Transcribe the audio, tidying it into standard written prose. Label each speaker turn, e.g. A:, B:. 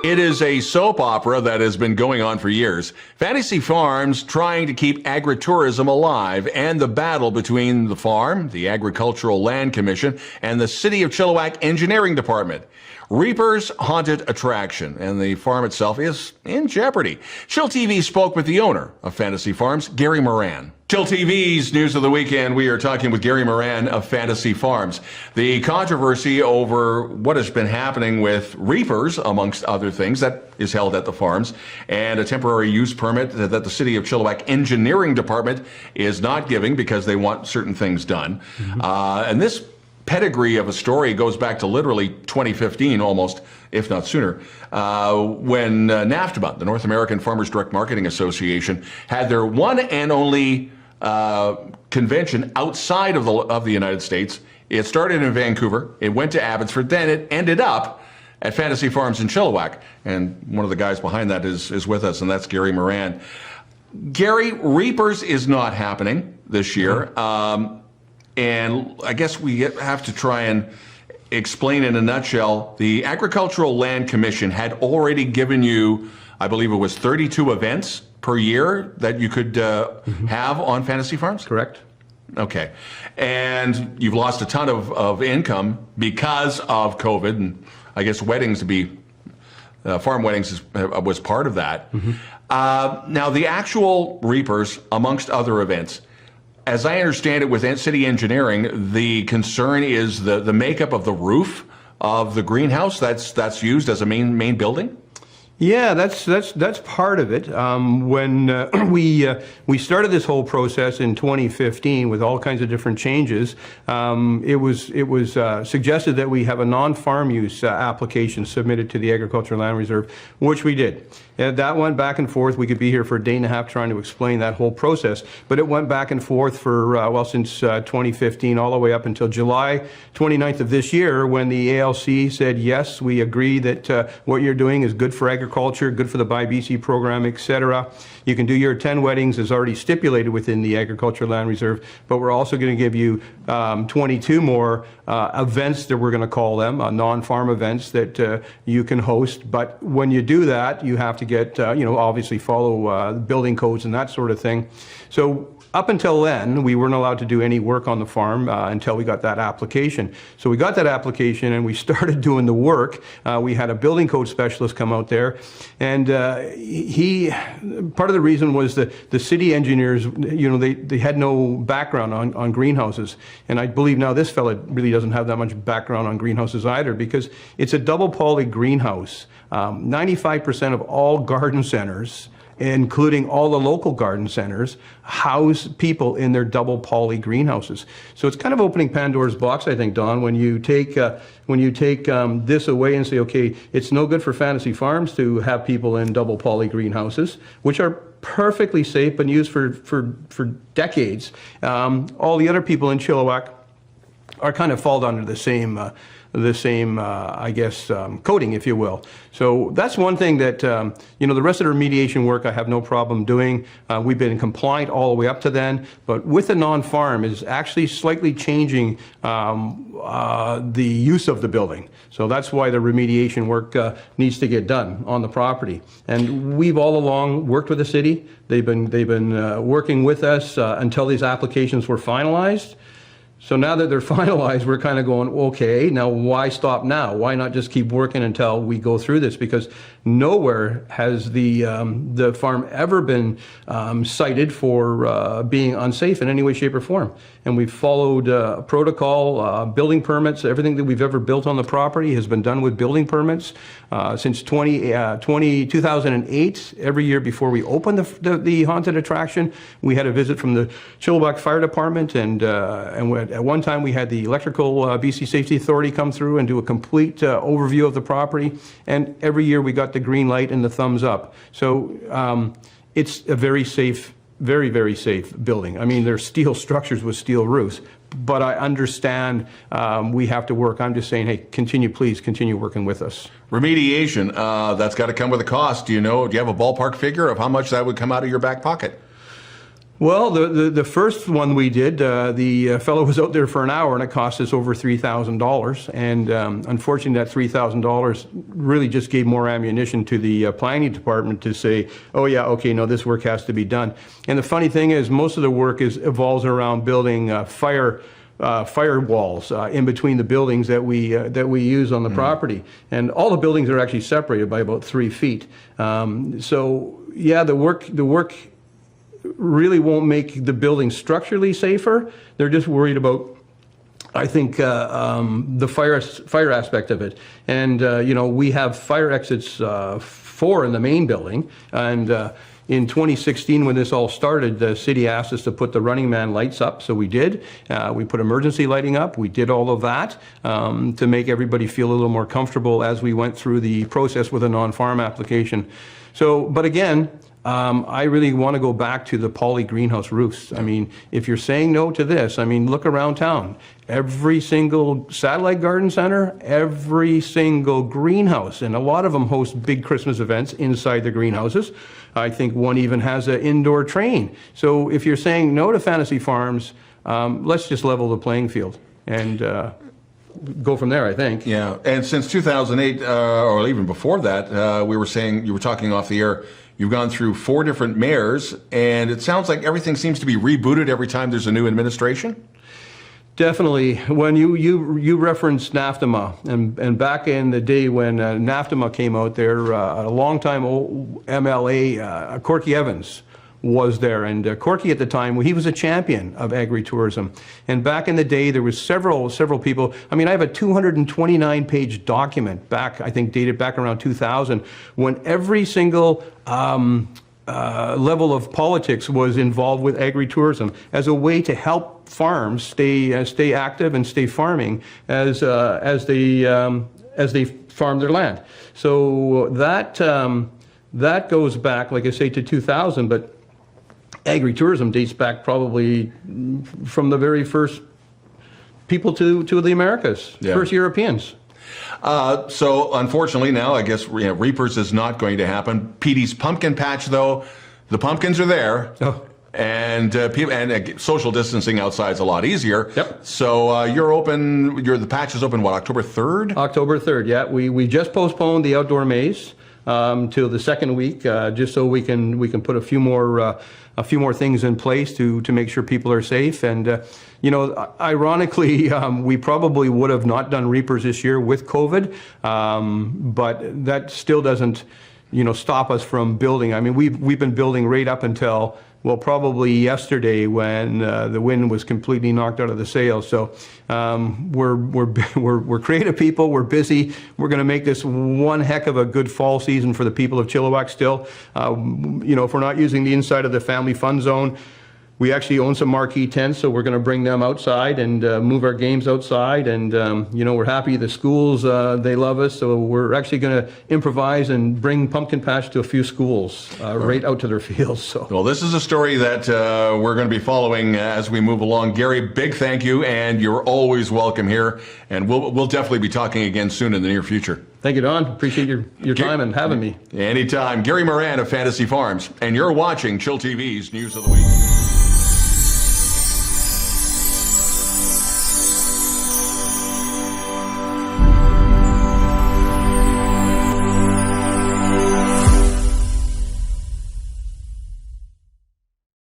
A: It is a soap opera that has been going on for years. Fantasy Farms trying to keep agri-tourism alive, and the battle between the farm, the Agricultural Land Commission, and the City of Chilliwack Engineering Department. Reaper's haunted attraction, and the farm itself is in jeopardy. chillTV spoke with the owner of Fantasy Farms, Gary Moran. chillTV's News of the Weekend, we are talking with Gary Moran of Fantasy Farms. The controversy over what has been happening with reapers, amongst other things, that is held at the farms, and a temporary use permit that the City of Chilliwack Engineering Department is not giving because they want certain things done. And this pedigree of a story goes back to literally 2015 almost, if not sooner, when NAFTMA, the North American Farmers Direct Marketing Association, had their one and only convention outside of the United States. It started in Vancouver, it went to Abbotsford, then it ended up at Fantasy Farms in Chilliwack. And one of the guys behind that is with us, and that's Gary Moran. Gary, Reapers is not happening this year. And I guess we have to try and explain in a nutshell, the Agricultural Land Commission had already given you, I believe it was 32 events per year that you could have on Fantasy Farms?
B: Correct.
A: Okay. And you've lost a ton of income because of COVID, and I guess weddings farm weddings was part of that. Now, the actual Reapers, amongst other events, as I understand it, with city engineering, the concern is the makeup of the roof of the greenhouse that's used as a main building.
B: Yeah, that's part of it. When we started this whole process in 2015 with all kinds of different changes, it was suggested that we have a non-farm use application submitted to the Agricultural Land Reserve, which we did. That went back and forth. We could be here for a day and a half trying to explain that whole process, but it went back and forth for, since 2015 all the way up until July 29th of this year, when the ALC said, yes, we agree that what you're doing is good for agriculture, good for the Buy BC program, etc. You can do your 10 weddings as already stipulated within the Agricultural Land Reserve, but we're also going to give you 22 more events that we're going to call them, non-farm events that you can host. But when you do that, you have to get, obviously follow building codes and that sort of thing. So up until then, we weren't allowed to do any work on the farm until we got that application. So we got that application and we started doing the work. We had a building code specialist come out there, and part of the reason was that the city engineers, they had no background on greenhouses. And I believe now this fella really doesn't have that much background on greenhouses either, because it's a double poly greenhouse. 95% of all garden centers, including all the local garden centers, house people in their double poly greenhouses. So it's kind of opening Pandora's box, I think, Don, when you take this away and say, okay, it's no good for Fantasy Farms to have people in double poly greenhouses, which are perfectly safe, been used for decades. All the other people in Chilliwack are kind of fall under the same I guess, coding, if you will. So that's one thing that, the rest of the remediation work I have no problem doing. We've been compliant all the way up to then, but with the non-farm is actually slightly changing the use of the building. So that's why the remediation work needs to get done on the property. And we've all along worked with the city. They've been working with us until these applications were finalized. So now that they're finalized, we're kind of going, okay, now why stop now? Why not just keep working until we go through this? Because nowhere has the farm ever been cited for being unsafe in any way, shape, or form. And we've followed protocol, building permits. Everything that we've ever built on the property has been done with building permits. Since 2008, every year before we opened the haunted attraction, we had a visit from the Chilliwack Fire Department, and at one time we had the Electrical BC Safety Authority come through and do a complete overview of the property, and every year we got the green light and the thumbs up. So it's a very safe, very, very safe building. I mean, there's steel structures with steel roofs, but I understand we have to work. I'm just saying, hey, please continue working with us.
A: Remediation, that's got to come with a cost. Do you have a ballpark figure of how much that would come out of your back pocket?
B: Well, the first one we did, the fellow was out there for an hour, and it cost us over $3,000. And unfortunately, that $3,000 really just gave more ammunition to the planning department to say, oh yeah, okay, no, this work has to be done. And the funny thing is, most of the work evolves around building fire walls in between the buildings that we use on the property, and all the buildings are actually separated by about 3 feet. So yeah, the work really won't make the building structurally safer. They're just worried about, I think, the fire aspect of it. And you know, we have fire exits 4 in the main building, and in 2016, when this all started, the city asked us to put the Running Man lights up, so we did. We put emergency lighting up. We did all of that to make everybody feel a little more comfortable as we went through the process with a non-farm application. So, but again, I really want to go back to the poly greenhouse roofs. I mean, if you're saying no to this, I mean, look around town. Every single satellite garden center, every single greenhouse, and a lot of them host big Christmas events inside the greenhouses. I think one even has an indoor train. So if you're saying no to Fantasy Farms, let's just level the playing field and go from there, I think.
A: Yeah, and since 2008, or even before that, you were talking off the air, you've gone through 4 different mayors, and it sounds like everything seems to be rebooted every time there's a new administration?
B: Definitely. When you referenced NAFTMA, and back in the day when NAFTMA came out there, a longtime old MLA, Corky Evans, was there, and Corky at the time, he was a champion of agri-tourism. And back in the day, there was several people. I mean, I have a 229-page document back, I think, dated back around 2000, when every single level of politics was involved with agri-tourism as a way to help farms stay active and stay farming as they farm their land. So that goes back, like I say, to 2000, but agri-tourism dates back probably from the very first people to the Americas, first Europeans.
A: So unfortunately now, I guess Reapers is not going to happen. Petey's Pumpkin Patch, though, the pumpkins are there.
B: Oh.
A: And social distancing outside is a lot easier.
B: Yep.
A: So you're open. The patch is open. What, October 3rd?
B: October 3rd. Yeah. We just postponed the outdoor maze till the second week, just so we can put a few more things in place to make sure people are safe. And you know, ironically, we probably would have not done Reapers this year with COVID, but that still doesn't, you know, stop us from building. I mean, we've been building right up until, well, probably yesterday when the wind was completely knocked out of the sails. So we're creative people. We're busy. We're going to make this one heck of a good fall season for the people of Chilliwack still. You know, if we're not using the inside of the family fun zone, we actually own some marquee tents, so we're going to bring them outside and move our games outside. And, you know, we're happy. The schools, they love us, so we're actually going to improvise and bring Pumpkin Patch to a few schools right out to their fields. So. Well,
A: this is a story that we're going to be following as we move along. Gary, big thank you, and you're always welcome here. And we'll definitely be talking again soon in the near future.
B: Thank you, Don. Appreciate your time and having me.
A: Anytime. Gary Moran of Fantasy Farms, and you're watching Chill TV's News of the Week.